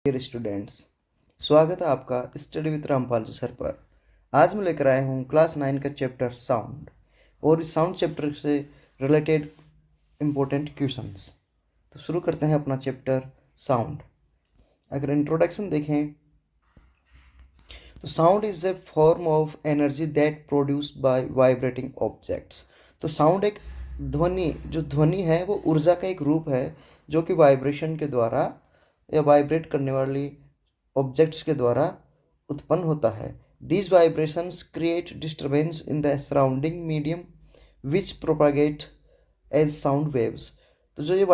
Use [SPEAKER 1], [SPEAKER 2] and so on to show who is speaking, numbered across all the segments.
[SPEAKER 1] Dear students, स्वागत है आपका study with Rampal ji sir पर। आज मैं लेकर आया हूँ क्लास 9 का चैप्टर साउंड और इस साउंड चैप्टर से रिलेटेड इम्पोर्टेंट क्वेश्चंस। तो शुरू करते हैं अपना चैप्टर साउंड। अगर इंट्रोडक्शन देखें तो sound is a form of energy that produced by vibrating objects. तो साउंड एक ध्वनि है वो ऊर्जा का एक रूप है जो कि वाइब्रेशन के द्वारा या वाइब्रेट करने वाली ऑब्जेक्ट्स के द्वारा उत्पन्न होता है। These vibrations create disturbance in the surrounding medium which propagate as sound waves. तो जो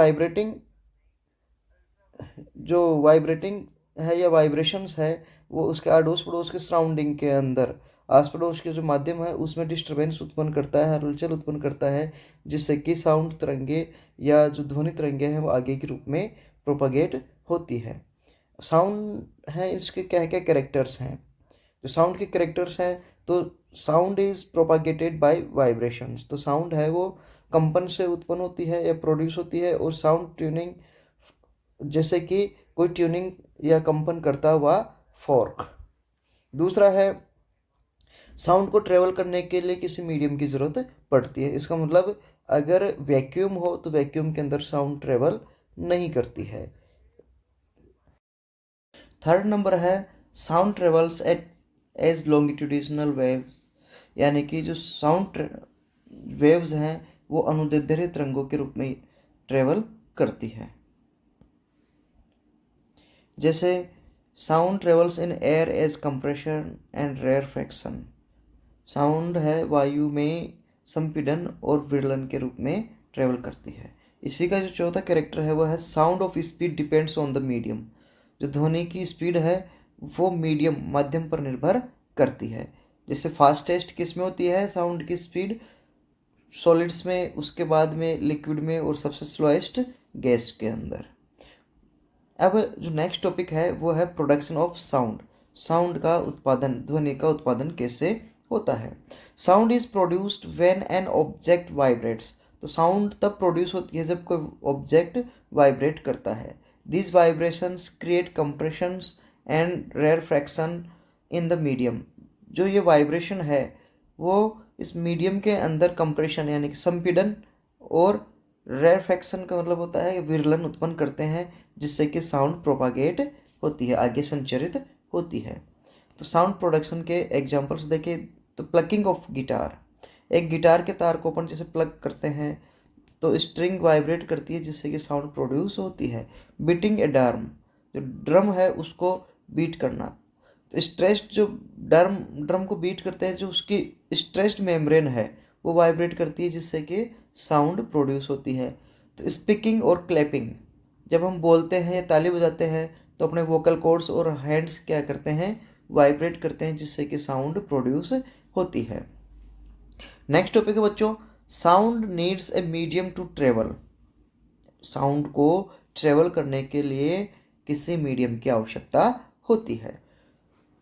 [SPEAKER 1] वाइब्रेटिंग है या वाइब्रेशंस है वो उसके अड़ोस पड़ोस के सराउंडिंग के अंदर आस पड़ोस के जो माध्यम है उसमें डिस्टर्बेंस उत्पन्न करता है, हलचल उत्पन्न करता है, जिससे कि साउंड तरंगे या जो ध्वनि तरंगे हैं वो आगे के रूप में प्रोपागेट होती है। साउंड है, इसके क्या क्या कैरेक्टर्स हैं? जो साउंड के कैरेक्टर्स हैं तो sound is propagated by vibrations. तो साउंड है वो कंपन से उत्पन्न होती है या प्रोड्यूस होती है, और साउंड ट्यूनिंग जैसे कि कोई ट्यूनिंग या कंपन करता हुआ फॉर्क। दूसरा है साउंड को ट्रेवल करने के लिए किसी मीडियम की ज़रूरत पड़ती है। इसका मतलब अगर वैक्यूम हो तो वैक्यूम के अंदर साउंड ट्रेवल नहीं करती है। थर्ड नंबर है sound travels at as longitudinal waves, यानी कि जो साउंड वेव्स हैं वो अनुदैर्ध्य तरंगों के रूप में ट्रेवल करती है। जैसे sound travels in air as compression and rarefaction. Sound है वायु में संपीड़न और विरलन के रूप में ट्रेवल करती है। इसी का जो चौथा कैरेक्टर है वो है sound of speed depends on the medium. जो ध्वनि की स्पीड है वो मीडियम माध्यम पर निर्भर करती है। जैसे फास्टेस्ट किस में होती है साउंड की स्पीड? सॉलिड्स में, उसके बाद में लिक्विड में, और सबसे स्लोएस्ट गैस के अंदर। अब जो नेक्स्ट टॉपिक है वो है प्रोडक्शन ऑफ साउंड। साउंड का उत्पादन, ध्वनि का उत्पादन कैसे होता है? Sound is produced when an object vibrates. तो साउंड तब प्रोड्यूस होती है जब कोई ऑब्जेक्ट वाइब्रेट करता है। These vibrations create compressions and rarefaction in the medium. जो ये वाइब्रेशन है वो इस मीडियम के अंदर कंप्रेशन यानी कि संपीड़न और रेयरफैक्शन का मतलब होता है विरलन उत्पन्न करते हैं, जिससे कि साउंड प्रोपागेट होती है, आगे संचरित होती है। तो साउंड प्रोडक्शन के एग्जांपल्स देखें तो प्लकिंग ऑफ गिटार। एक गिटार के तार को अपन जैसे प्लग करते हैं तो स्ट्रिंग वाइब्रेट करती है, जिससे कि साउंड प्रोड्यूस होती है। बीटिंग ए ड्रम, जो ड्रम है उसको बीट करना। तो स्ट्रेस्ड जो ड्रम को बीट करते हैं, जो उसकी स्ट्रेस्ड मेम्ब्रेन है वो वाइब्रेट करती है, जिससे कि साउंड प्रोड्यूस होती है। तो स्पीकिंग और क्लैपिंग, जब हम बोलते हैं या ताली बजाते हैं तो अपने वोकल कॉर्ड्स और हैंड्स क्या करते हैं, वाइब्रेट करते हैं, जिससे कि साउंड प्रोड्यूस होती है। नेक्स्ट टॉपिक है बच्चों, sound needs a medium to travel. Sound को ट्रेवल करने के लिए किसी मीडियम की आवश्यकता होती है।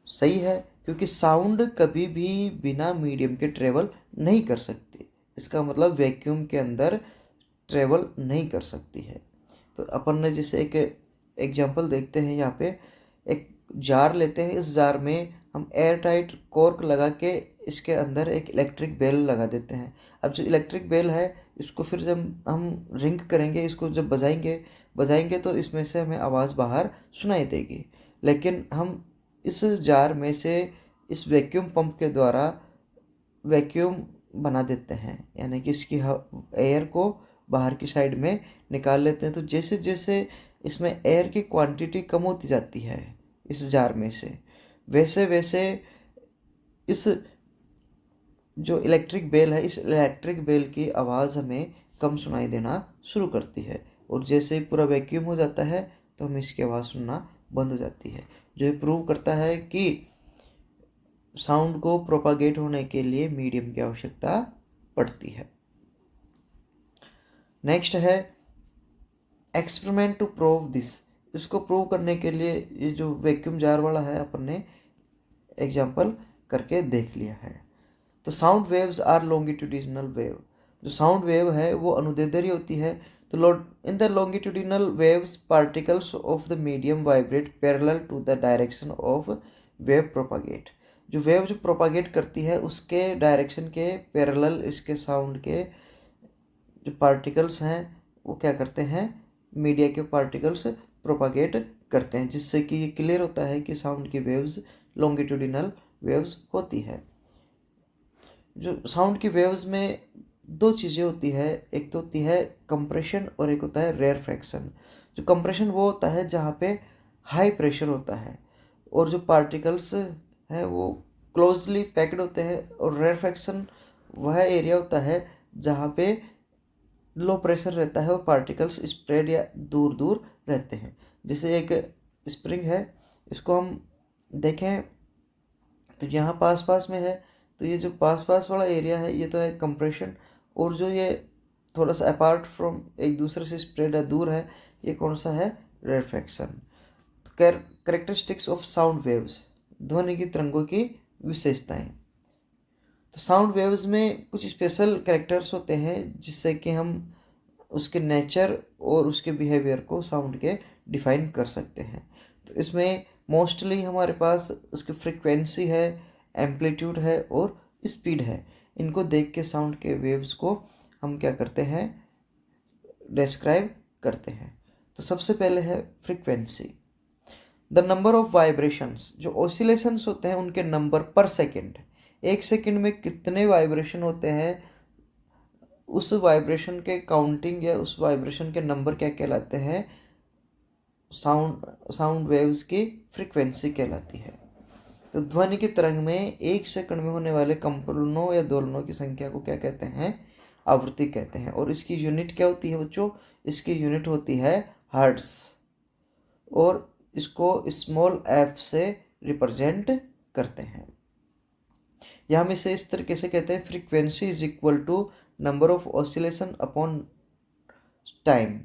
[SPEAKER 1] सही है, क्योंकि साउंड कभी भी बिना मीडियम के ट्रेवल नहीं कर सकती। इसका मतलब वैक्यूम के अंदर ट्रेवल नहीं कर सकती है। तो अपन ने जैसे एक एग्जांपल देखते हैं, यहाँ पे एक जार लेते हैं, इस जार में हम एयर टाइट कॉर्क लगा के इसके अंदर एक इलेक्ट्रिक बेल लगा देते हैं। अब जो इलेक्ट्रिक बेल है इसको फिर जब हम रिंग करेंगे, इसको जब बजाएंगे तो इसमें से हमें आवाज़ बाहर सुनाई देगी। लेकिन हम इस जार में से इस वैक्यूम पंप के द्वारा वैक्यूम बना देते हैं, यानी कि इसकी एयर को बाहर की साइड में निकाल लेते हैं। तो जैसे जैसे इसमें एयर की क्वांटिटी कम होती जाती है इस जार में से, वैसे वैसे इस जो इलेक्ट्रिक बेल है, इस इलेक्ट्रिक बेल की आवाज़ हमें कम सुनाई देना शुरू करती है। और जैसे ही पूरा वैक्यूम हो जाता है तो हमें इसकी आवाज़ सुनना बंद हो जाती है, जो ये प्रूव करता है कि साउंड को प्रोपागेट होने के लिए मीडियम की आवश्यकता पड़ती है। नेक्स्ट है एक्सपेरिमेंट टू प्रूव दिस। इसको प्रूव करने के लिए ये जो वैक्यूम जार वाला है अपन ने एग्जांपल करके देख लिया है। तो sound waves are longitudinal wave. जो साउंड वेव है वो अनुदैर्ध्य होती है, तो in the longitudinal waves particles of the medium vibrate parallel to the direction of wave propagate. जो वेव जो प्रोपागेट करती है उसके डायरेक्शन के पैरेलल इसके साउंड के जो पार्टिकल्स हैं वो क्या करते हैं, मीडिया के पार्टिकल्स प्रोपागेट करते हैं, जिससे कि ये क्लियर होता है कि साउंड की वेव्स लॉन्गिट्यूडिनल वेव्स होती है। जो साउंड की वेव्स में दो चीज़ें होती है, एक तो होती है कंप्रेशन और एक होता है रेयरफैक्शन। जो कंप्रेशन वो होता है जहाँ पे हाई प्रेशर होता है और जो पार्टिकल्स हैं वो क्लोजली पैक्ड होते हैं, और रेयरफैक्शन वह एरिया होता है जहाँ पे लो प्रेशर रहता है और पार्टिकल्स स्प्रेड या दूर दूर रहते हैं। जैसे एक स्प्रिंग है, इसको हम देखें तो यहाँ पास पास में है, तो ये जो पास पास वाला एरिया है ये तो है कंप्रेशन, और जो ये थोड़ा सा अपार्ट फ्रॉम एक दूसरे से स्प्रेड है, दूर है, ये कौन सा है, रेयरफैक्शन। तो कैरेक्टरिस्टिक्स ऑफ साउंड वेव्स, ध्वनि की तरंगों की विशेषताएं। तो साउंड वेव्स में कुछ स्पेशल कैरेक्टर्स होते हैं जिससे कि हम उसके नेचर और उसके बिहेवियर को साउंड के डिफाइन कर सकते हैं। तो इसमें मोस्टली हमारे पास उसकी फ्रीक्वेंसी है, एम्पलीट्यूड है और स्पीड है। इनको देख के साउंड के वेव्स को हम क्या करते हैं, डिस्क्राइब करते हैं। तो सबसे पहले है frequency. The number of vibrations, जो ऑसिलेशंस होते हैं उनके नंबर पर सेकेंड, एक सेकेंड में कितने वाइब्रेशन होते हैं, उस वाइब्रेशन के काउंटिंग या उस वाइब्रेशन के नंबर क्या कहलाते हैं, साउंड वेव्स की फ्रीक्वेंसी कहलाती है। तो ध्वनि की तरंग में एक सेकंड में होने वाले कंपनों या दोलनों की संख्या को क्या कहते हैं, आवृत्ति कहते हैं। और इसकी यूनिट क्या होती है बच्चों, इसकी यूनिट होती है हर्ट्ज, और इसको स्मॉल एफ से रिप्रेजेंट करते हैं। या हम इसे इस तरीके से कहते हैं, frequency is equal to number of oscillation upon time.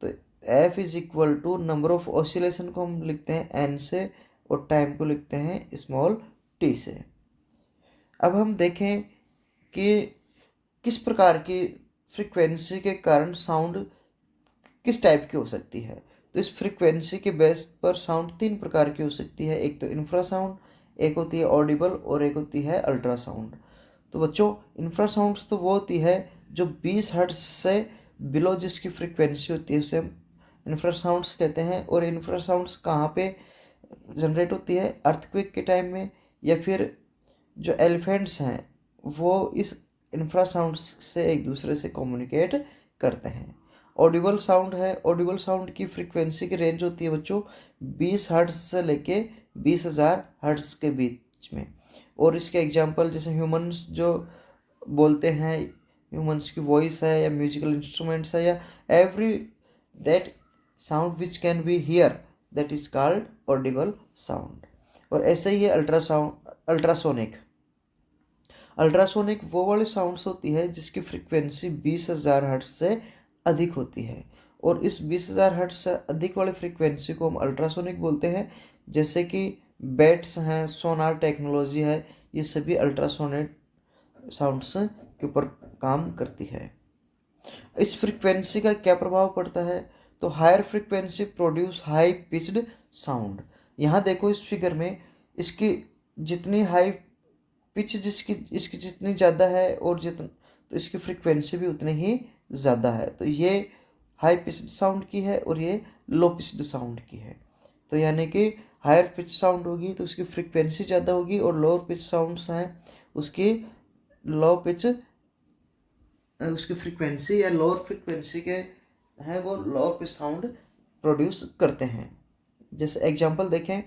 [SPEAKER 1] तो F is equal to number of oscillation को हम लिखते हैं एन से, और टाइम को लिखते हैं स्मॉल टी से। अब हम देखें कि किस प्रकार की फ्रीक्वेंसी के कारण साउंड किस टाइप की हो सकती है। तो इस फ्रीक्वेंसी के बेस पर साउंड तीन प्रकार की हो सकती है, एक तो इंफ्रासाउंड, एक होती है ऑडिबल और एक होती है अल्ट्रासाउंड। तो बच्चों इंफ्रासाउंड्स तो वो होती है जो 20 हर्ट्ज से बिलो जिसकी फ्रीक्वेंसी होती है उसे हम इंफ्रासाउंड्स कहते हैं। और इंफ्रासाउंड्स कहाँ पे जनरेट होती है, अर्थक्वेक के टाइम में, या फिर जो एलिफेंट्स हैं वो इस इंफ्रासाउंड्स से एक दूसरे से कम्युनिकेट करते हैं। ऑडिबल साउंड है, ऑडिबल साउंड की फ्रीक्वेंसी की रेंज होती है बच्चों 20 हर्ट्ज से लेके 20,000 हर्ट्ज के बीच में। और इसके एग्जांपल जैसे ह्यूमंस जो बोलते हैं, ह्यूमंस की वॉइस है या म्यूजिकल इंस्ट्रूमेंट्स है या every that sound which can be here, that is called Audible sound. और ऐसे ही है अल्ट्रासोनिक। अल्ट्रासोनिक वो वाली साउंड्स होती है जिसकी फ्रीक्वेंसी 20,000 हर्ट्ज से अधिक होती है, और इस 20,000 हर्ट्ज से अधिक वाली फ्रीक्वेंसी को हम अल्ट्रासोनिक बोलते हैं। जैसे कि बेट्स हैं, सोनार टेक्नोलॉजी है, ये सभी अल्ट्रासोनिक साउंड्स के ऊपर काम करती है। इस फ्रीक्वेंसी का क्या प्रभाव पड़ता है, तो higher frequency produce high pitched sound. यहाँ देखो इस फिगर में, इसकी जितनी हाई पिच जिसकी इसकी जितनी ज़्यादा है और जितन तो इसकी फ्रीक्वेंसी भी उतनी ही ज़्यादा है। तो ये हाई पिच्ड साउंड की है और ये लो पिच्ड साउंड की है। तो यानी कि हायर पिच साउंड होगी तो उसकी फ्रीक्वेंसी ज़्यादा होगी, और लोअर पिच साउंड्स हैं उसकी लो पिच, उसकी फ्रीक्वेंसी या लोअर फ्रीक्वेंसी के हैं वो लोअर पिच साउंड प्रोड्यूस करते हैं। जैसे एग्जांपल देखें,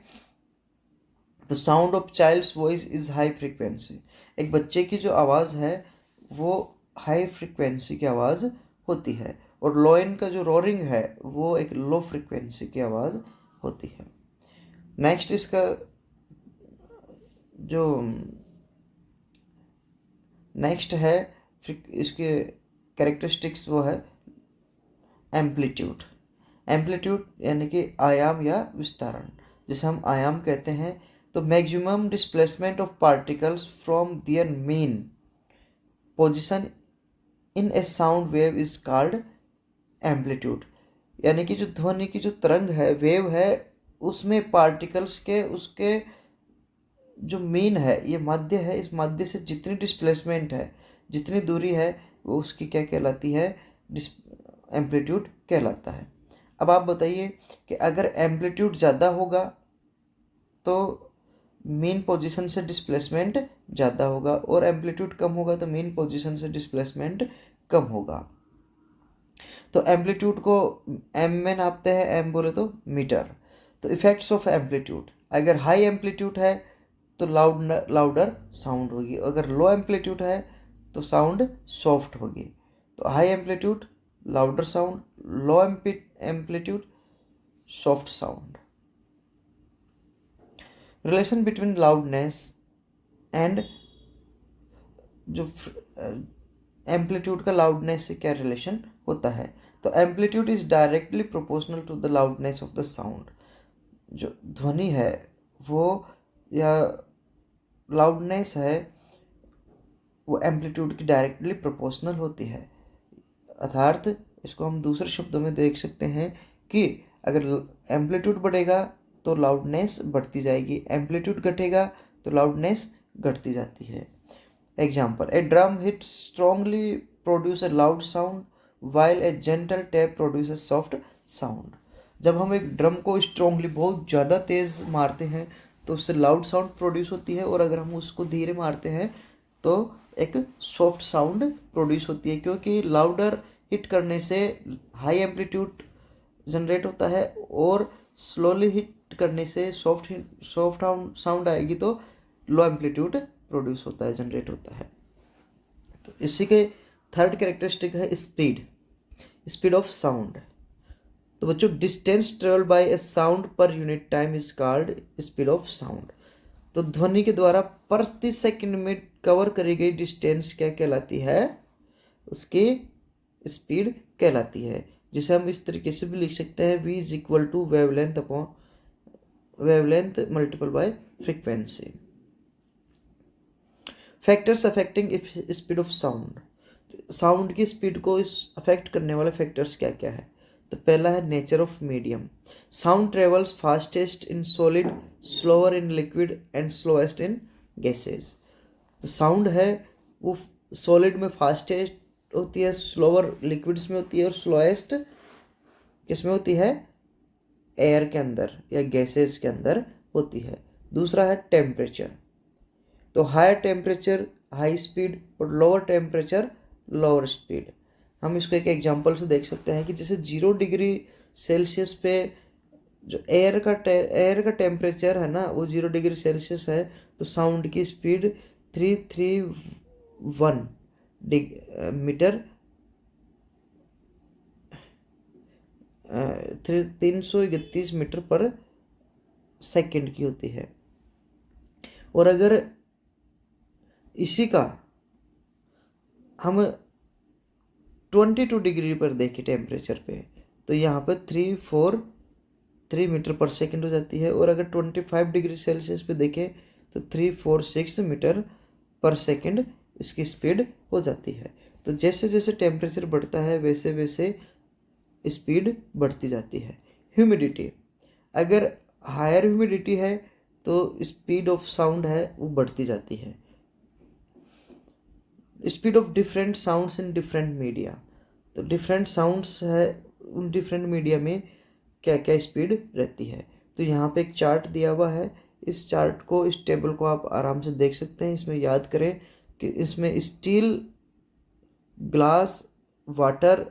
[SPEAKER 1] the sound of child's voice is high frequency. एक बच्चे की जो आवाज़ है वो हाई फ्रीक्वेंसी की आवाज़ होती है, और लॉयन का जो रोरिंग है वो एक लो फ्रीक्वेंसी की आवाज़ होती है। नेक्स्ट इसका जो नेक्स्ट है इसके कैरेक्टरिस्टिक्स वो है एम्पलीट्यूड। एम्पलीट्यूड यानी कि आयाम या विस्तारण, जिसे हम आयाम कहते हैं। तो maximum displacement of particles from there mean position in A sound wave is called amplitude, यानी कि जो ध्वनि की जो तरंग है, वेव है, उसमें पार्टिकल्स के उसके जो मीन है, ये माध्य है, इस माध्य से जितनी डिस्प्लेसमेंट है, जितनी दूरी है, वो उसकी क्या कहलाती है, एम्पलीट्यूड कहलाता है। अब आप बताइए कि अगर एम्पलीट्यूड ज़्यादा होगा तो मीन पोजीशन से डिस्प्लेसमेंट ज़्यादा होगा, और एम्पलीट्यूड कम होगा तो मीन पोजीशन से डिस्प्लेसमेंट कम होगा। तो एम्पलीट्यूड को एम में नापते हैं, एम बोले तो मीटर। तो इफेक्ट्स ऑफ एम्पलीट्यूड, अगर हाई एम्पलीट्यूड है तो लाउडर साउंड होगी, अगर लो एम्पलीट्यूड है तो साउंड सॉफ्ट होगी। तो high amplitude louder sound, low amplitude soft sound. Relation between loudness and, जो एम्पलीट्यूड का लाउडनेस से क्या रिलेशन होता है, तो amplitude is directly proportional to the loudness of the sound. जो ध्वनि है वो, या लाउडनेस है, वो एम्पलीट्यूड की डायरेक्टली प्रोपोर्शनल होती है। अर्थात इसको हम दूसरे शब्दों में देख सकते हैं कि अगर एम्पलीट्यूड बढ़ेगा तो लाउडनेस बढ़ती जाएगी, एम्पलीट्यूड घटेगा तो लाउडनेस घटती जाती है। Example, A drum hit strongly produce a loud sound while a gentle tap produce a soft sound. जब हम एक ड्रम को स्ट्रॉन्गली बहुत ज़्यादा तेज़ मारते हैं तो उससे लाउड साउंड प्रोड्यूस होती है, और अगर हम उसको धीरे मारते हैं तो एक सॉफ्ट साउंड प्रोड्यूस होती है, क्योंकि लाउडर हिट करने से हाई एम्पलीट्यूड जनरेट होता है, और स्लोली हिट करने से सॉफ्ट साउंड आएगी तो लो एम्पलीट्यूड प्रोड्यूस होता है, जनरेट होता है। तो इसी के थर्ड कैरेक्टरिस्टिक है स्पीड, स्पीड ऑफ साउंड। तो बच्चों, distance travel by A sound per unit time is called speed of sound. तो ध्वनि के द्वारा प्रति सेकंड में कवर करी गई डिस्टेंस क्या कहलाती है, उसकी स्पीड कहलाती है, जिसे हम इस तरीके से भी लिख सकते हैं, v is equal to wavelength upon wavelength multiple by frequency. Factors affecting speed of sound, sound की स्पीड को अफेक्ट करने वाले फैक्टर्स क्या क्या है। तो पहला है nature of medium, sound travels fastest in solid, slower in liquid and slowest in gases. तो साउंड है वो सॉलिड में फास्टेस्ट होती है, स्लोअर लिक्विड्स में होती है, और स्लोएस्ट किस में होती है, एयर के अंदर या गैसेस के अंदर होती है। दूसरा है टेम्परेचर, तो हायर टेम्परेचर हाई स्पीड और लोअर टेम्परेचर लोअर स्पीड। हम इसको एक एग्जांपल से देख सकते हैं कि जैसे 0 डिग्री सेल्सियस पे जो एयर का टेम्परेचर है ना, वो 0 डिग्री सेल्सियस है, तो साउंड की स्पीड 331 मीटर 331 मीटर पर सेकंड की होती है। और अगर इसी का हम 22 डिग्री पर देखें टेम्परेचर पे, तो यहाँ पर 343 मीटर पर सेकंड हो जाती है, और अगर 25 डिग्री सेल्सियस पे देखें तो 346 मीटर पर सेकंड इसकी स्पीड हो जाती है। तो जैसे जैसे टेम्परेचर बढ़ता है वैसे वैसे स्पीड बढ़ती जाती है। ह्यूमिडिटी, अगर हायर ह्यूमिडिटी है तो स्पीड ऑफ साउंड है वो बढ़ती जाती है। Speed of different sounds in different media, तो डिफरेंट साउंड्स है उन डिफरेंट मीडिया में क्या क्या स्पीड रहती है। तो यहाँ पे एक चार्ट दिया हुआ है, इस चार्ट को, इस टेबल को आप आराम से देख सकते हैं। इसमें याद करें कि इसमें स्टील, ग्लास, वाटर,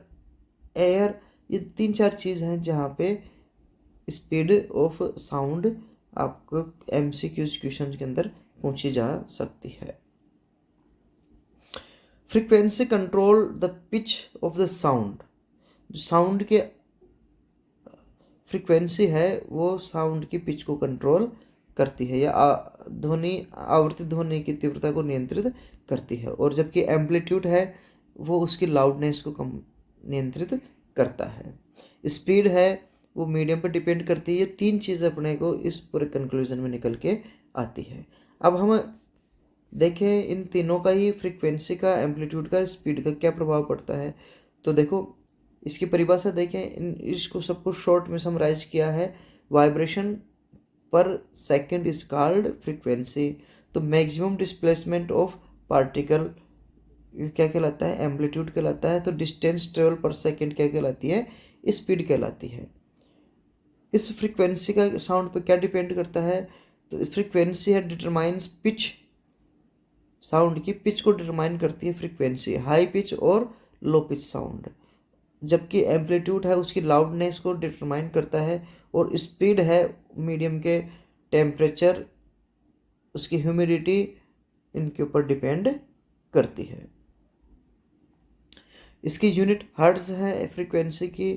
[SPEAKER 1] एयर, ये 3-4 चीज़ हैं जहाँ पे स्पीड ऑफ साउंड आपको MCQ क्वेश्चन के अंदर पूछी जा सकती है। Frequency control the pitch of the sound, जो साउंड के फ्रीक्वेंसी है वो साउंड की पिच को कंट्रोल करती है, या आवृत्ति ध्वनि की तीव्रता को नियंत्रित करती है, और जबकि एम्पलीट्यूड है वो उसकी लाउडनेस को कम नियंत्रित करता है। स्पीड है वो मीडियम पर डिपेंड करती है। ये 3 चीज़ें अपने को इस पूरे कंक्लूजन में निकल के आती है। अब हम देखें इन तीनों का ही, फ्रीक्वेंसी का, एम्पलीट्यूड का, स्पीड का क्या प्रभाव पड़ता है। तो देखो, इसकी परिभाषा देखें, इसको सबको शॉर्ट में समराइज किया है, वाइब्रेशन पर सेकंड इज कॉल्ड फ्रीक्वेंसी। तो मैक्सिमम डिस्प्लेसमेंट ऑफ पार्टिकल क्या कहलाता है, एम्पलीट्यूड कहलाता है। तो डिस्टेंस ट्रेवल पर सेकंड क्या कहलाती है, स्पीड कहलाती है। इस फ्रीक्वेंसी का साउंड पे क्या डिपेंड करता है, तो फ्रीक्वेंसी है डिटरमाइंस पिच, साउंड की पिच को डिटरमाइन करती है फ्रीक्वेंसी, हाई पिच और लो पिच साउंड। जबकि एम्पलीट्यूड है उसकी लाउडनेस को डिटरमाइन करता है, और स्पीड है मीडियम के टेम्परेचर, उसकी ह्यूमिडिटी, इनके ऊपर डिपेंड करती है। इसकी यूनिट हर्ट्ज है, फ्रीक्वेंसी की,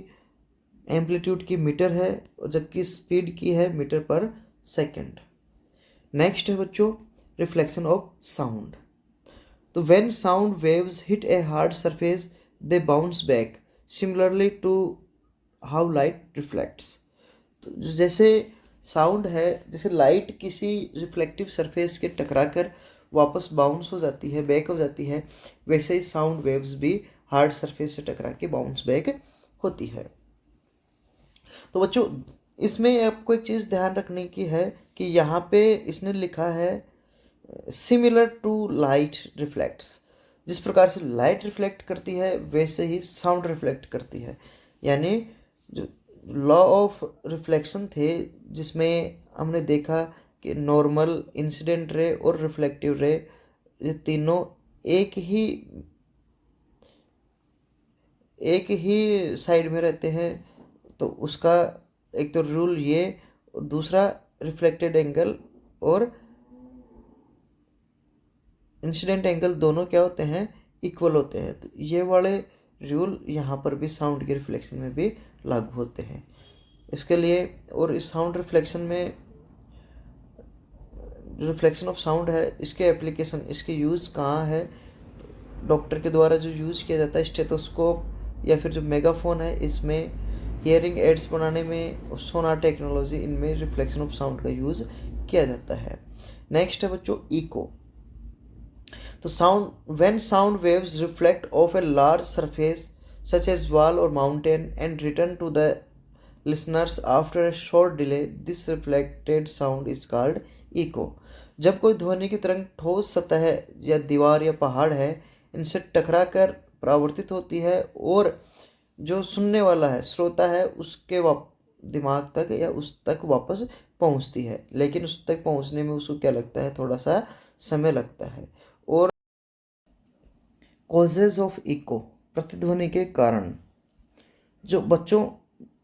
[SPEAKER 1] एम्पलीट्यूड की मीटर है, और जबकि स्पीड की है मीटर पर सेकंड। नेक्स्ट है बच्चों रिफ्लेक्शन ऑफ साउंड। तो when sound waves hit a hard surface they bounce back similarly to how light reflects. तो जैसे साउंड है, जैसे लाइट किसी रिफ्लेक्टिव सरफेस के टकरा कर वापस बाउंस हो जाती है, बैक हो जाती है, वैसे ही साउंड वेव्स भी हार्ड सरफेस से टकरा के बाउंस बैक होती है। तो बच्चों इसमें आपको एक चीज़ ध्यान रखने की है कि यहाँ पे इसने लिखा है सिमिलर टू लाइट रिफ्लेक्ट्स। जिस प्रकार से लाइट रिफ्लेक्ट करती है वैसे ही साउंड रिफ्लेक्ट करती है। यानी जो लॉ ऑफ रिफ्लेक्शन थे जिसमें हमने देखा कि नॉर्मल, इंसिडेंट रे और रिफ्लेक्टिव रे, ये तीनों एक ही साइड में रहते हैं। तो उसका एक तो रूल ये, और दूसरा रिफ्लेक्टेड एंगल और इंसिडेंट एंगल दोनों क्या होते हैं, इक्वल होते हैं। तो ये वाले रूल यहाँ पर भी साउंड के रिफ्लेक्शन में भी लागू होते हैं। इसके लिए, और इस साउंड रिफ्लेक्शन में, रिफ्लेक्शन ऑफ साउंड है, इसके एप्लीकेशन, इसके यूज़ कहाँ है, डॉक्टर के द्वारा जो यूज़ किया जाता है स्टेथोस्कोप या फिर जो मेगाफोन है, इसमें हियरिंग एड्स बनाने में, सोनार टेक्नोलॉजी, इनमें रिफ्लेक्शन ऑफ साउंड का यूज़ किया जाता है। नेक्स्ट है बच्चों इको। तो sound when sound waves reflect off a large surface such as wall और mountain and return to the listeners after a short delay, this reflected sound is called echo. जब कोई ध्वनि की तरंग ठोस सतह या दीवार या पहाड़ है, इनसे टकरा कर परावर्तित होती है और जो सुनने वाला है, श्रोता है, उसके दिमाग तक या उस तक वापस पहुंचती है। लेकिन उस तक पहुंचने में उसको क्या लगता है, थोड़ा सा समय लगता है। और कॉजेज ऑफ इको, प्रतिध्वनि के कारण। जो बच्चों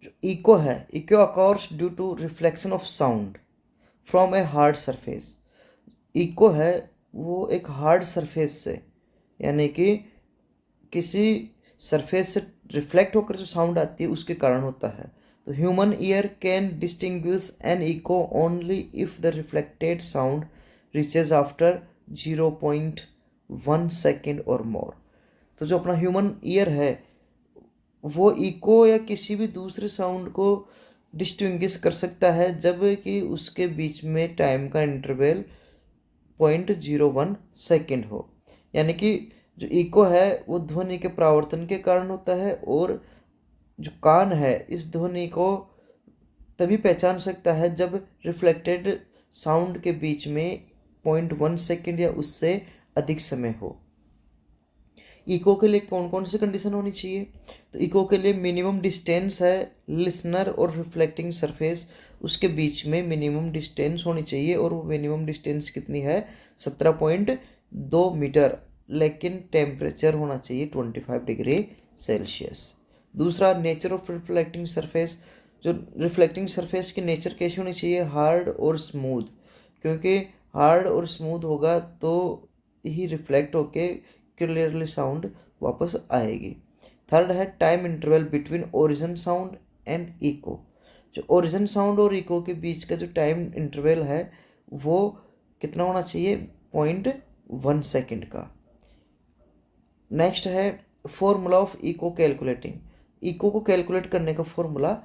[SPEAKER 1] जो इको है, eco of course due to reflection of sound from A hard surface. Eco है वो एक हार्ड सरफेस से, यानी कि किसी सरफेस से रिफ्लेक्ट होकर जो साउंड आती है उसके कारण होता है। तो human ear can distinguish an echo only if the reflected sound reaches after 0.1 second और मोर। तो जो अपना ह्यूमन ईयर है वो इको या किसी भी दूसरे साउंड को डिस्टिंग्विश कर सकता है जब कि उसके बीच में टाइम का इंटरवल 0.01 सेकेंड हो। यानी कि जो इको है वो ध्वनि के परावर्तन के कारण होता है, और जो कान है इस ध्वनि को तभी पहचान सकता है जब रिफ्लेक्टेड साउंड के बीच में 0.1 सेकेंड या उससे अधिक समय हो। इको के लिए कौन कौन सी कंडीशन होनी चाहिए, तो इको के लिए मिनिमम डिस्टेंस है लिसनर और रिफ्लेक्टिंग सरफेस, उसके बीच में मिनिमम डिस्टेंस होनी चाहिए, और वो मिनिमम डिस्टेंस कितनी है, 17.2 मीटर। लेकिन टेम्परेचर होना चाहिए 25 डिग्री सेल्सियस। दूसरा नेचर ऑफ रिफ्लेक्टिंग सरफेस। जो रिफ्लेक्टिंग सरफेस की नेचर कैसी होनी चाहिए, हार्ड और स्मूथ, क्योंकि हार्ड और स्मूथ होगा तो ही रिफ्लेक्ट होके क्लियरली साउंड वापस आएगी। थर्ड है time interval between origin sound and echo. जो ओरिजिन साउंड और इको के बीच का जो टाइम इंटरवल है वो कितना होना चाहिए, 0.1 सेकेंड का। नेक्स्ट है formula of echo calculating. Echo को कैलकुलेट करने का फॉर्मूला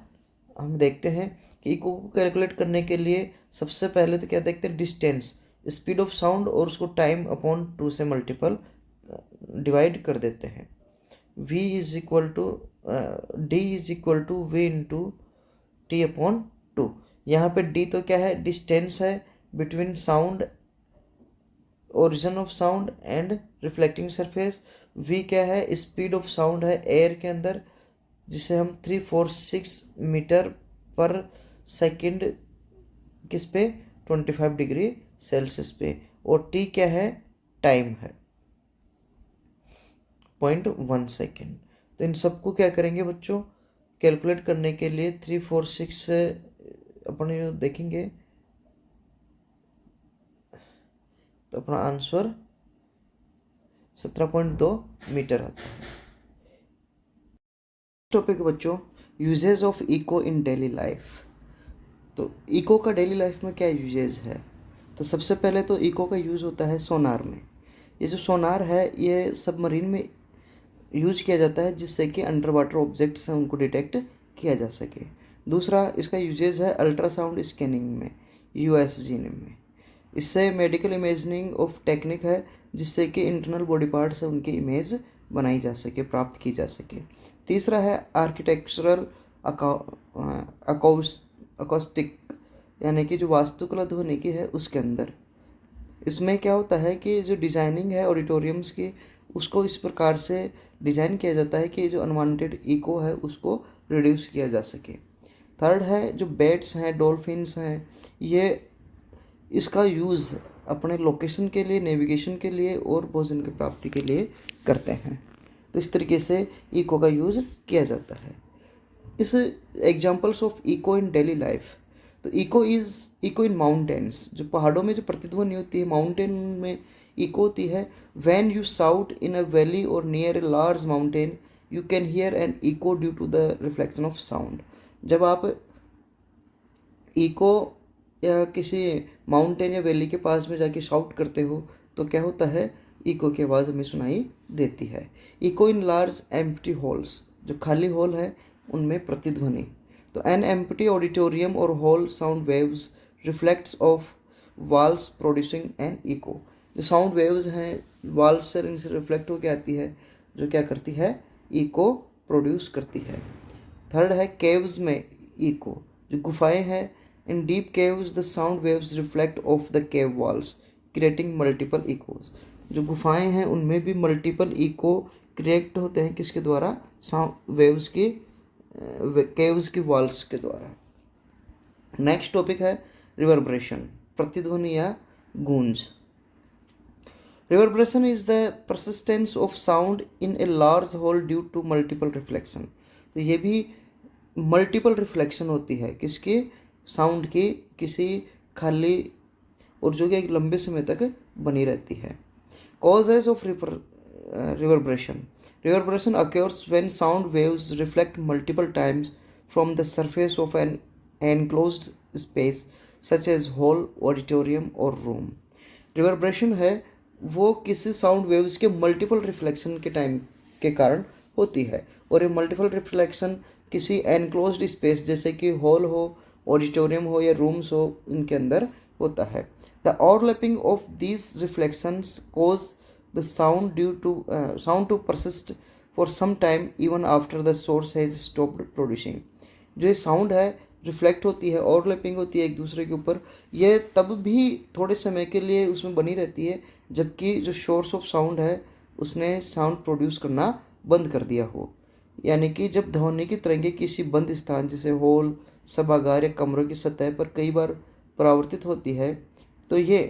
[SPEAKER 1] हम देखते हैं कि इको को कैलकुलेट करने के लिए सबसे पहले तो क्या देखते हैं, डिस्टेंस, स्पीड ऑफ साउंड, और उसको टाइम अपॉन 2 से मल्टीपल डिवाइड कर देते हैं। v is equal to D is equal to V into T upon two. यहाँ पे डी तो क्या है, डिस्टेंस है between sound, origin of sound and reflecting surface. V क्या है, स्पीड ऑफ साउंड है एयर के अंदर, जिसे हम 346 मीटर पर सेकंड किस पे, 25 डिग्री सेल्सियस पे। और टी क्या है, टाइम है 0.1 सेकेंड। तो इन सबको क्या करेंगे बच्चों, कैलकुलेट करने के लिए 346 से अपन देखेंगे तो अपना आंसर 17.2 मीटर आता है। टॉपिक है बच्चों, uses of echo in daily life. तो इको का डेली लाइफ में क्या यूजेज है, तो सबसे पहले तो इको का यूज़ होता है सोनार में। ये जो सोनार है ये सबमरीन में यूज किया जाता है, जिससे कि अंडर वाटर ऑब्जेक्ट्स हैं उनको डिटेक्ट किया जा सके। दूसरा इसका यूजेज है अल्ट्रासाउंड स्कैनिंग में, यूएसजी में। इससे मेडिकल इमेजिंग ऑफ टेक्निक है, जिससे कि इंटरनल बॉडी पार्ट से उनकी इमेज बनाई जा सके, प्राप्त की जा सके। तीसरा है आर्किटेक्चरल अकॉस्टिक, यानी कि जो वास्तुकला ध्वनि की है उसके अंदर। इसमें क्या होता है कि जो डिज़ाइनिंग है ऑडिटोरियम्स की, उसको इस प्रकार से डिज़ाइन किया जाता है कि जो अनवांटेड इको है उसको रिड्यूस किया जा सके। थर्ड है जो बैट्स हैं, डॉल्फिन्स हैं, ये इसका यूज़ अपने लोकेशन के लिए, नेविगेशन के लिए और भोजन की प्राप्ति के लिए करते हैं। तो इस तरीके से इको का यूज़ किया जाता है। इस examples of echo in daily life, तो इको इन माउंटेन्स, जो पहाड़ों में जो प्रतिध्वनि होती है, माउंटेन में इको होती है। When you shout in a valley और near a large mountain you can hear an echo due to the reflection of sound. जब आप इको या किसी माउंटेन या वैली के पास में जाके शाउट करते हो तो क्या होता है, इको की आवाज़ हमें सुनाई देती है। Echo in large empty halls, जो खाली हॉल है उनमें प्रतिध्वनि। तो एन एम्प्टी ऑडिटोरियम और hall sound waves reflects off walls producing an echo. जो साउंड वेव्स हैं वॉल्स से इनसे रिफ्लेक्ट होकर आती है, जो क्या करती है, इको प्रोड्यूस करती है। थर्ड है केव्स में इको, जो गुफाएं हैं। इन deep caves the sound waves reflect of the cave walls creating multiple echoes. जो गुफाएं हैं उनमें भी मल्टीपल इको क्रिएट होते हैं, किसके द्वारा, साउंड वेव्स की, केव्स की वॉल्स के द्वारा। नेक्स्ट टॉपिक है रिवर्बरेशन, प्रतिध्वनि या गूंज। Reverberation is the persistence of sound in a large hall due to multiple reflection. तो ये भी मल्टीपल रिफ्लेक्शन होती है किसकी, साउंड की, किसी खाली, और जो कि एक लंबे समय तक बनी रहती है। Causes of reverberation, reverberation occurs when sound waves reflect multiple times from the surface of an enclosed space such as hall, auditorium or room. reverberation है वो किसी साउंड वेव्स के मल्टीपल रिफ्लेक्शन के टाइम के कारण होती है, और ये मल्टीपल रिफ्लेक्शन किसी एनक्लोज्ड स्पेस जैसे कि हॉल हो, ऑडिटोरियम हो या रूम्स हो, इनके अंदर होता है। The overlapping of these reflections cause the sound to persist for some time even after the source has stopped producing। जो ये साउंड है रिफ्लेक्ट होती है, ओवरलैपिंग होती है एक दूसरे के ऊपर, ये तब भी थोड़े समय के लिए उसमें बनी रहती है जबकि जो सोर्स ऑफ साउंड है उसने साउंड प्रोड्यूस करना बंद कर दिया हो। यानी कि जब ध्वनि की तरंगें किसी बंद स्थान जैसे हॉल, सभागार या कमरों की सतह पर कई बार परावर्तित होती है तो ये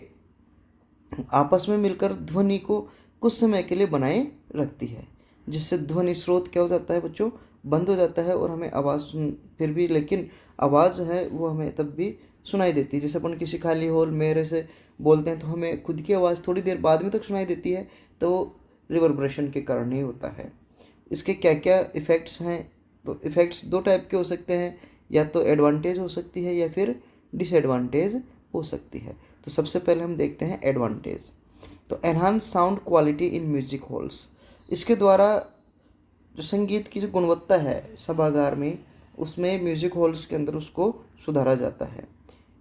[SPEAKER 1] आपस में मिलकर ध्वनि को कुछ समय के लिए बनाए रखती है, जिससे ध्वनि स्रोत क्या हो जाता है बच्चों, बंद हो जाता है और हमें आवाज़ फिर भी, लेकिन आवाज़ है वो हमें तब भी सुनाई देती है। जैसे अपन किसी खाली हॉल मेरे से बोलते हैं तो हमें खुद की आवाज़ थोड़ी देर बाद में तक सुनाई देती है, तो रिवर्बरेशन के कारण ही होता है। इसके क्या क्या इफ़ेक्ट्स हैं, तो इफ़ेक्ट्स दो टाइप के हो सकते हैं, या तो एडवांटेज हो सकती है या फिर डिसएडवांटेज हो सकती है। तो सबसे पहले हम देखते हैं एडवांटेज। तो enhance sound quality in music halls, इसके द्वारा जो संगीत की जो गुणवत्ता है सभागार में, उसमें म्यूजिक हॉल्स के अंदर उसको सुधारा जाता है।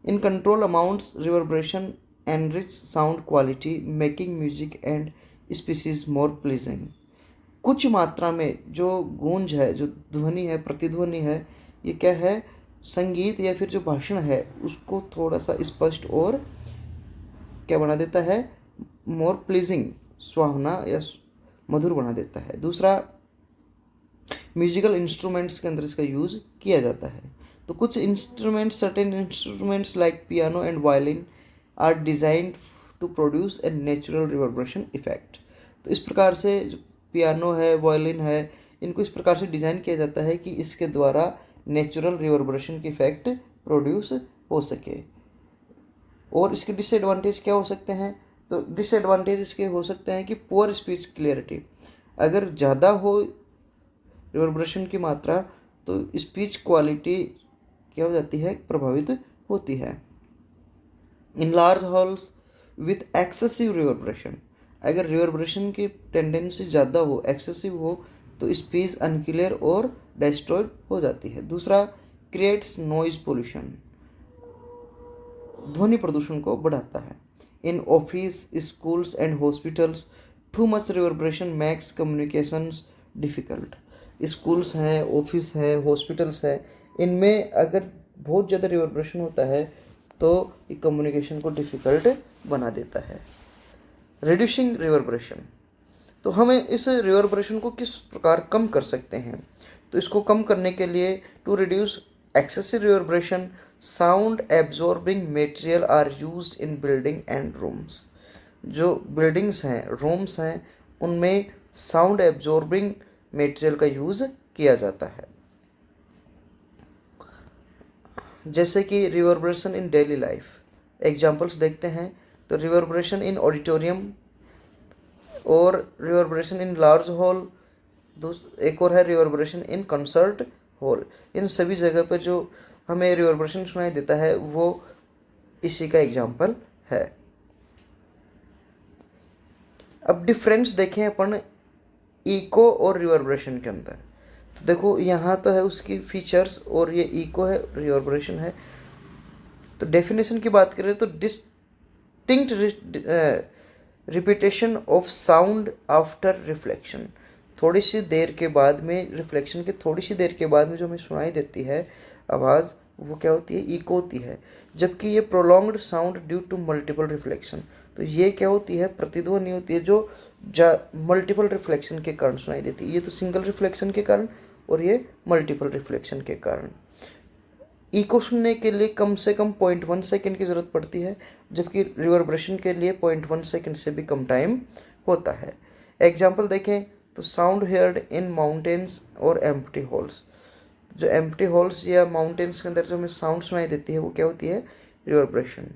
[SPEAKER 1] In control amounts reverberation enrich sound quality making music and speeches more pleasing. कुछ मात्रा में जो गूंज है, जो ध्वनि है, प्रतिध्वनि है, ये क्या है, संगीत या फिर जो भाषण है उसको थोड़ा सा स्पष्ट और क्या बना देता है, मोर प्लीजिंग, सुहावना या मधुर बना देता है। दूसरा, म्यूजिकल इंस्ट्रूमेंट्स के अंदर इसका यूज़ किया जाता है। तो कुछ instruments, certain instruments like piano and violin are designed to produce a natural reverberation effect. तो इस प्रकार से जो पियानो है, वायलिन है, इनको इस प्रकार से डिज़ाइन किया जाता है कि इसके द्वारा नेचुरल रिवर्बरेशन की इफेक्ट प्रोड्यूस हो सके। और इसके डिसएडवांटेज क्या हो सकते हैं, तो डिसएडवांटेज इसके हो सकते हैं कि पुअर स्पीच क्लियरिटी, अगर ज़्यादा हो रिवर्बरेशन की मात्रा तो स्पीच क्वालिटी क्या हो जाती है, प्रभावित होती है। In large halls with excessive reverberation, अगर रिवर्बरेशन की टेंडेंसी ज़्यादा हो, एक्सेसिव हो, तो स्पीच अनक्लियर और डिस्टॉर्ट हो जाती है। दूसरा, क्रिएट्स नॉइज पोल्यूशन, ध्वनि प्रदूषण को बढ़ाता है। In office, schools and hospitals too much reverberation makes communications difficult. Schools हैं, ऑफिस है, हॉस्पिटल्स है, इनमें अगर बहुत ज़्यादा रिवर्बरेशन होता है तो ये कम्युनिकेशन को डिफ़िकल्ट बना देता है। रिड्यूसिंग रिवर्बरेशन, तो हमें इस रिवर्बरेशन को किस प्रकार कम कर सकते हैं, तो इसको कम करने के लिए to reduce excessive reverberation sound absorbing material are used in building and rooms. जो बिल्डिंग्स हैं, रूम्स हैं, उनमें साउंड एब्जॉर्बिंग मटेरियल का यूज़ किया जाता है। जैसे कि reverberation in daily life, examples देखते हैं। तो रिवर्बरेशन इन ऑडिटोरियम और रिवर्बरेशन इन लार्ज हॉल, एक और है रिवर्बरेशन इन कंसर्ट हॉल। इन सभी जगह पर जो हमें रिवर्बरेशन सुनाई देता है वो इसी का एग्जाम्पल है। अब डिफरेंस देखें अपन इको और रिवर्बरेशन के अंदर, तो देखो यहाँ तो है उसकी फीचर्स और ये इको है, रिवर्बरेशन है। तो डेफिनेशन की बात करें तो distinct repetition of sound after reflection, थोड़ी सी देर के बाद में, रिफ्लेक्शन के थोड़ी सी देर के बाद में जो हमें सुनाई देती है आवाज़, वो क्या होती है, इको होती है। जबकि ये prolonged sound due to multiple reflection, तो ये क्या होती है, प्रतिध्वनि होती है जो मल्टीपल रिफ्लेक्शन के कारण सुनाई देती है। ये तो सिंगल रिफ्लेक्शन के कारण और ये मल्टीपल रिफ्लेक्शन के कारण। इको सुनने के लिए कम से कम 0.1 सेकेंड की ज़रूरत पड़ती है, जबकि रिवर्बरेशन के लिए 0.1 सेकेंड से भी कम टाइम होता है। एग्जाम्पल देखें तो साउंड हेयर्ड इन माउंटेन्स और एम्प्टी हॉल्स, जो एम्प्टी हॉल्स या माउंटेन्स के अंदर जो हमें साउंड सुनाई देती है वो क्या होती है, रिवर्बरेशन।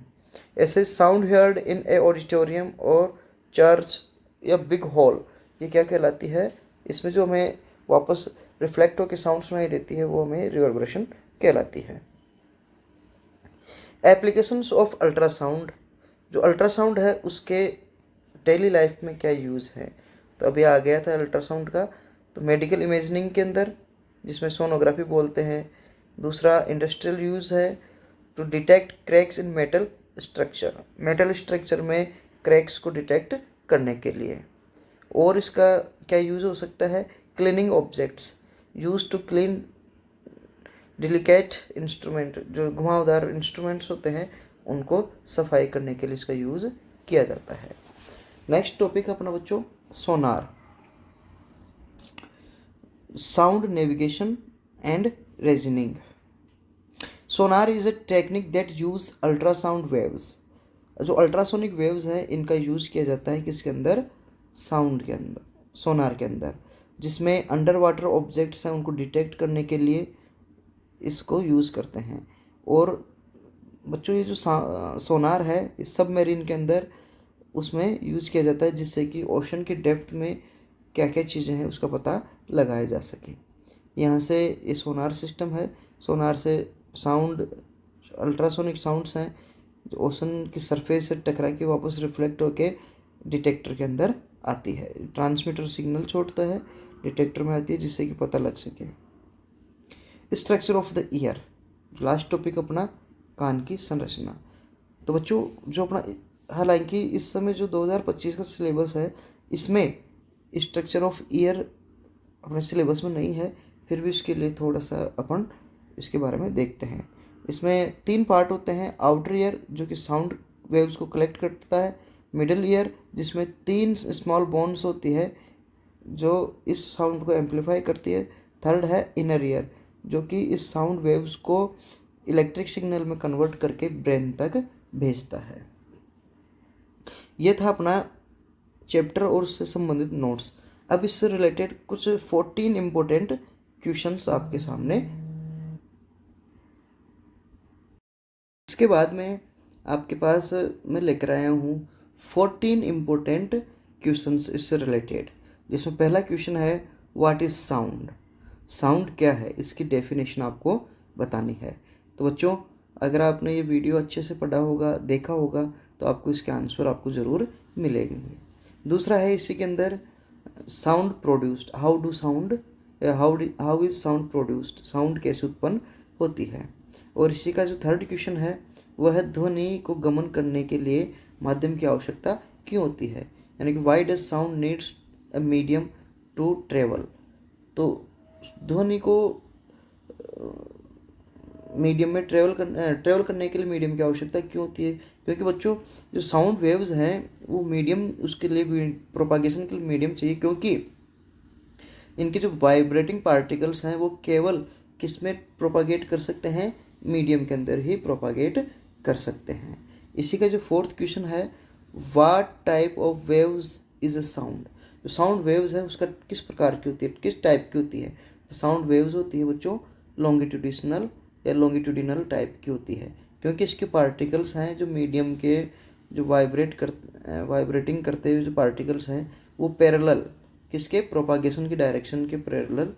[SPEAKER 1] ऐसे साउंड हेयर्ड इन ए ऑडिटोरियम और चर्च या बिग हॉल, ये क्या कहलाती है, इसमें जो हमें वापस रिफ्लेक्ट होकर साउंड सुनाई देती है वो हमें रिवर्बरेशन कहलाती है। एप्लीकेशंस ऑफ अल्ट्रासाउंड, जो अल्ट्रासाउंड है उसके डेली लाइफ में क्या यूज़ है, तो अभी आ गया था अल्ट्रासाउंड का। तो मेडिकल इमेजिंग के अंदर, जिसमें सोनोग्राफी बोलते हैं। दूसरा, इंडस्ट्रियल यूज़ है to detect cracks in metal structure, metal structure में क्रैक्स को डिटेक्ट करने के लिए। और इसका क्या यूज़ हो सकता है, cleaning objects use to clean delicate instrument, जो घुमावदार इंस्ट्रूमेंट्स होते हैं उनको सफाई करने के लिए इसका यूज़ किया जाता है। नेक्स्ट टॉपिक अपना बच्चों, sonar, sound navigation and reasoning. Sonar is a technique that use ultrasound waves, जो अल्ट्रासोनिक वेव्स है इनका यूज़ किया जाता है किसके अंदर, साउंड के अंदर, सोनार के अंदर, जिसमें अंडर वाटर ऑब्जेक्ट्स हैं उनको डिटेक्ट करने के लिए इसको यूज़ करते हैं। और बच्चों ये जो सोनार है इस सबमरीन के अंदर उसमें यूज़ किया जाता है, जिससे कि ओशन की डेप्थ में क्या क्या चीज़ें हैं उसका पता लगाया जा सके। यहाँ से ये सोनार सिस्टम है, सोनार से साउंड, अल्ट्रासोनिक साउंड्स हैं जो ओशन की सरफेस से टकरा के वापस रिफ्लेक्ट होके डिटेक्टर के अंदर आती है। ट्रांसमीटर सिग्नल छोड़ता है, डिटेक्टर में आती है, जिससे कि पता लग सके। Structure of the year, last topic अपना, कान की संरचना। तो बच्चों जो अपना, हालांकि इस समय जो 2025 का सिलेबस है इसमें स्ट्रक्चर ऑफ ईयर अपने सिलेबस में नहीं है, फिर भी इसके लिए थोड़ा सा अपन इसके बारे में देखते हैं। इसमें 3 पार्ट होते हैं। आउटर ईयर जो कि साउंड वेव्स को कलेक्ट करता है, मिडल ईयर जिसमें 3 स्मॉल बोन्स होती है जो इस साउंड को एम्पलीफाई करती है, थर्ड है इनर ईयर जो कि इस साउंड वेव्स को इलेक्ट्रिक सिग्नल में कन्वर्ट करके ब्रेन तक भेजता है। ये था अपना चैप्टर और उससे संबंधित नोट्स। अब इससे रिलेटेड कुछ 14 इम्पोर्टेंट क्वेश्चंस आपके सामने। इसके बाद में आपके पास मैं लेकर आया हूँ 14 इम्पोर्टेंट क्वेश्चंस इससे रिलेटेड, जिसमें पहला क्वेश्चन है व्हाट इज़ साउंड। साउंड क्या है, इसकी डेफिनेशन आपको बतानी है। तो बच्चों, अगर आपने ये वीडियो अच्छे से पढ़ा होगा, देखा होगा, तो आपको इसके आंसर आपको ज़रूर मिलेंगे। दूसरा है इसी के अंदर sound produced, how do sound how is sound produced, sound कैसे उत्पन्न होती है। और इसी का जो थर्ड क्वेश्चन है वह है ध्वनि को गमन करने के लिए माध्यम की आवश्यकता क्यों होती है, यानी कि why does sound needs a medium to travel. तो ध्वनि को मीडियम में ट्रेवल करने के लिए मीडियम की आवश्यकता क्यों होती है, क्योंकि बच्चों जो साउंड वेव्स हैं वो मीडियम उसके लिए प्रोपागेशन के लिए मीडियम चाहिए, क्योंकि इनके जो वाइब्रेटिंग पार्टिकल्स हैं वो केवल किस में प्रोपागेट कर सकते हैं, मीडियम के अंदर ही प्रोपागेट कर सकते हैं। इसी का जो फोर्थ क्वेश्चन है what type of waves is a sound. जो साउंड वेव्स है उसका किस प्रकार की होती है, किस टाइप की होती है। तो साउंड वेव्स होती है बच्चों लॉन्गिट्यूडिशनल या लॉन्गिट्यूडिनल टाइप की होती है, क्योंकि इसके पार्टिकल्स हैं जो मीडियम के जो वाइब्रेटिंग करते हुए जो पार्टिकल्स हैं वो पैरेलल किसके प्रोपागेशन की डायरेक्शन के पैरेलल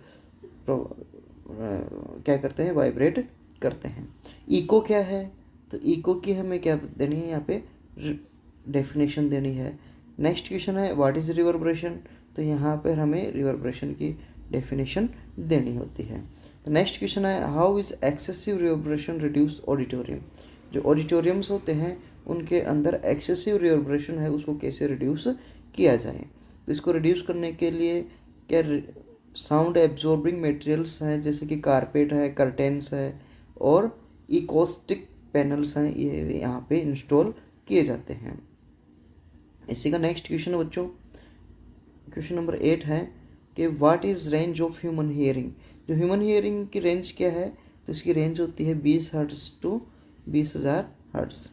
[SPEAKER 1] क्या करते हैं, वाइब्रेट करते हैं। इको क्या है, तो इको की हमें क्या देनी है, यहाँ पे डेफिनेशन देनी है। नेक्स्ट क्वेश्चन है व्हाट इज़ रिवर्बरेशन, तो यहाँ पर हमें रिवर्बरेशन की डेफिनेशन देनी होती है। तो नेक्स्ट क्वेश्चन है how is excessive reverberation reduce auditorium. जो ऑडिटोरियम्स होते हैं उनके अंदर एक्सेसिव रिवर्बरेशन है उसको कैसे रिड्यूस किया जाए। तो इसको रिड्यूस करने के लिए क्या साउंड एब्जॉर्बिंग मटेरियल्स हैं जैसे कि कारपेट है, कर्टेन्स है और इकोस्टिक पैनल्स हैं, ये यहाँ पे इंस्टॉल किए जाते हैं। इसी का नेक्स्ट क्वेश्चन है बच्चों, क्वेश्चन नंबर 8 है कि what is range of human hearing. जो ह्यूमन हियरिंग की रेंज क्या है, तो इसकी रेंज होती है 20 हर्ट्ज़ टू 20,000 हर्ट्ज़।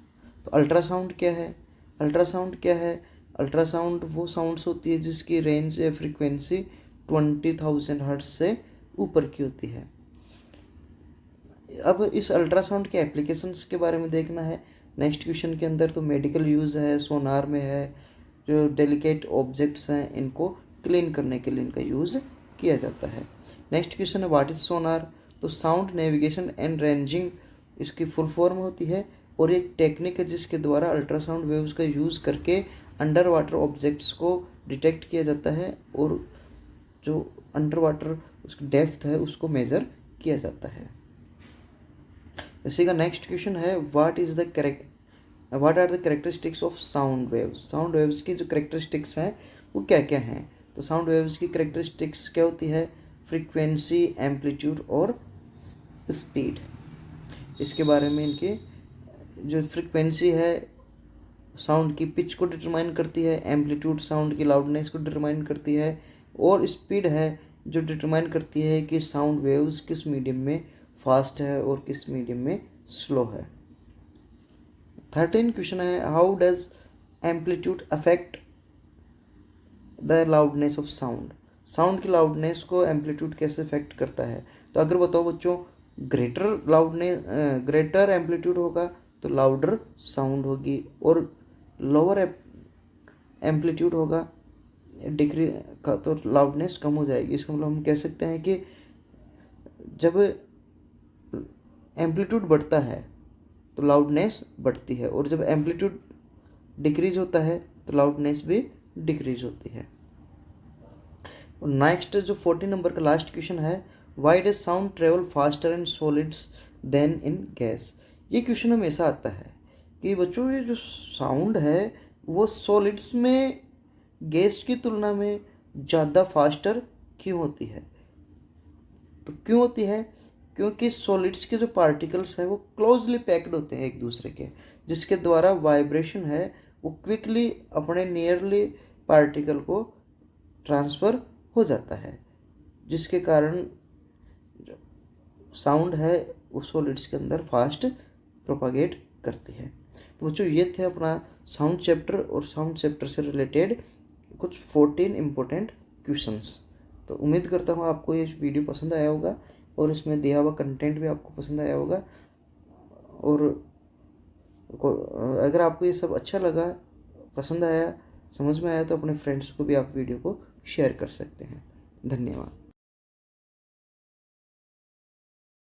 [SPEAKER 1] तो अल्ट्रासाउंड क्या है, अल्ट्रासाउंड क्या है, अल्ट्रासाउंड वो साउंड्स होती है जिसकी रेंज या फ्रिक्वेंसी 20,000 हर्ट्ज़ से ऊपर की होती है। अब इस अल्ट्रासाउंड के एप्लीकेशंस के बारे में देखना है नेक्स्ट क्वेश्चन के अंदर। तो मेडिकल यूज़ है, सोनार में है, जो डेलिकेट ऑब्जेक्ट्स हैं इनको क्लीन करने के लिए इनका यूज़ किया जाता है। नेक्स्ट क्वेश्चन है व्हाट इज़ सोनार। तो साउंड नेविगेशन एंड रेंजिंग इसकी फुल फॉर्म होती है और एक टेक्निक है जिसके द्वारा अल्ट्रासाउंड वेव्स का यूज़ करके अंडर वाटर ऑब्जेक्ट्स को डिटेक्ट किया जाता है और जो अंडर वाटर उसकी डेप्थ है उसको मेज़र किया जाता है। इसी का नेक्स्ट क्वेश्चन है what are the characteristics of sound waves. Sound waves की जो कैरेक्टरिस्टिक्स हैं वो क्या क्या हैं। तो साउंड वेव्स की कैरेक्टरिस्टिक्स क्या होती है, फ्रीक्वेंसी, एम्पलीट्यूड और स्पीड। इसके बारे में इनके जो फ्रीक्वेंसी है साउंड की पिच को डिटरमाइन करती है, एम्पलीट्यूड साउंड की लाउडनेस को डिटरमाइन करती है और स्पीड है जो डिटरमाइन करती है कि साउंड वेव्स किस मीडियम में फास्ट है और किस मीडियम में स्लो है। 13 क्वेश्चन है how does amplitude affect the loudness of sound. Sound की लाउडनेस को एम्पलीट्यूड कैसे अफेक्ट करता है। तो अगर बताओ बच्चों ग्रेटर एम्पलीट्यूड होगा तो लाउडर साउंड होगी और लोअर एम्पलीट्यूड होगा डिक्री का तो लाउडनेस कम हो जाएगी। इसका मतलब हम कह सकते हैं कि जब एम्पलीट्यूड बढ़ता है तो लाउडनेस बढ़ती है और जब एम्पलीट्यूड डिक्रीज होता है तो लाउडनेस भी डिक्रीज होती है। और नेक्स्ट जो 14 नंबर का लास्ट क्वेश्चन है why does sound travel faster in solids than in gas. ये क्वेश्चन हमेशा आता है कि बच्चों ये जो साउंड है वो सॉलिड्स में गैस की तुलना में ज़्यादा फास्टर क्यों होती है? तो क्यों होती है? क्योंकि सॉलिड्स के जो पार्टिकल्स हैं वो क्लोजली पैक्ड होते हैं एक दूसरे के, जिसके द्वारा वाइब्रेशन है वो क्विकली अपने नियरली पार्टिकल को ट्रांसफ़र हो जाता है, जिसके कारण साउंड है वो सॉलिड्स के अंदर फास्ट प्रोपागेट करती है। तो बच्चों ये थे अपना साउंड चैप्टर और साउंड चैप्टर से रिलेटेड कुछ 14 इम्पोर्टेंट क्वेश्चंस। तो उम्मीद करता हूँ आपको ये वीडियो पसंद आया होगा और इसमें दिया हुआ कंटेंट भी आपको पसंद आया होगा। और अगर आपको ये सब अच्छा लगा, पसंद आया, समझ में आया, तो अपने फ्रेंड्स को भी आप वीडियो को शेयर कर सकते हैं। धन्यवाद।